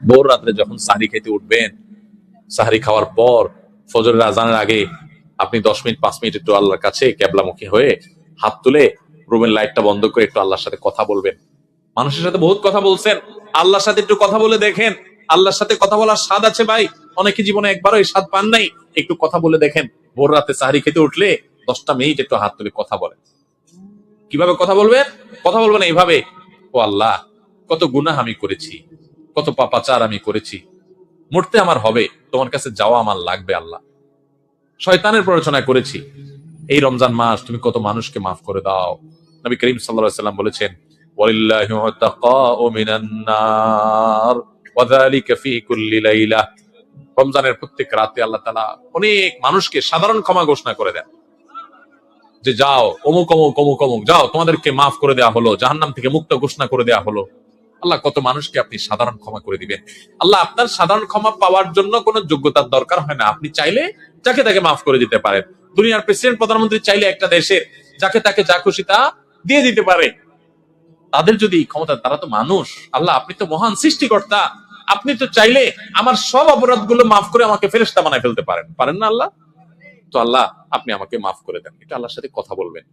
ভোর রাত্রে যখন সাহরি খেতে উঠবেন, সাহরি খাওয়ার পর ফজরের আজানের আগে আপনি 10 মিনিট 5 মিনিট একটু আল্লাহর কাছে কেবলামুখী হয়ে হাত তুলে রুমের লাইটটা বন্ধ করে একটু আল্লাহর সাথে কথা বলবেন। মানুষের সাথে বহুত কথা বলছেন, আল্লাহর সাথে একটু কথা বলে দেখেন। আল্লাহর সাথে কথা বলার স্বাদ আছে ভাই, অনেকে জীবনে একবারও এই স্বাদ পান নাই। একটু কথা বলে দেখেন। ভোর রাতে সাহরি খেতে উঠলে 10টা মিনিট একটু হাত তুলে কথা বলেন। কিভাবে কথা বলবেন? কথা বলবেন এইভাবে, ও আল্লাহ, কত গুনাহ আমি করেছি, কত পাপাচার আমি করেছি, মরতে আমার হবে, তোমার কাছে যাওয়া আমার লাগবে আল্লাহ, শয়তানের প্ররোচনা করেছি, এই রমজান মাস তুমি কত মানুষকে মাফ করে দাও। নবী করিম সাল্লাল্লাহু আলাইহি ওয়াসাল্লাম বলেছেন, ওয়ালিল্লাহি মুতাকাউ মিনান নার ওয়া যালিকা ফি কুল্লি লাইলা। রমজানের প্রত্যেক রাতে আল্লাহ তাআলা অনেক মানুষকে সাধারণ ক্ষমা ঘোষণা করে দেন, যে যাও অমুক অমুক অমুক অমুক, যাও তোমাদেরকে মাফ করে দেওয়া হলো, জাহান্নাম থেকে মুক্ত ঘোষণা করে দেওয়া হলো। আল্লাহ কত মানুষকে আপনি সাধারণ ক্ষমা করে দিবেন। আল্লাহ আপনার সাধারণ ক্ষমা পাওয়ার জন্য কোনো যোগ্যতার দরকার হয় না, আপনি চাইলে যাকে তাকে মাফ করে দিতে পারেন। দুনিয়ার প্রেসিডেন্ট প্রধানমন্ত্রী চাইলে একটা দেশের যাকে তাকে যা খুশি তা দিয়ে দিতে পারে। তাদের যদি ক্ষমতা, তারা তো মানুষ। আল্লাহ আপনি তো মহান সৃষ্টিকর্তা, আপনি তো চাইলে আমার সব অপরাধ গুলো মাফ করে আমাকে ফেরেশতা বানায় ফেলতে পারেন, পারেন না আল্লাহ? তো আল্লাহ আপনি আমাকে মাফ করে দেন, এটা আল্লাহর সাথে কথা বলবেন।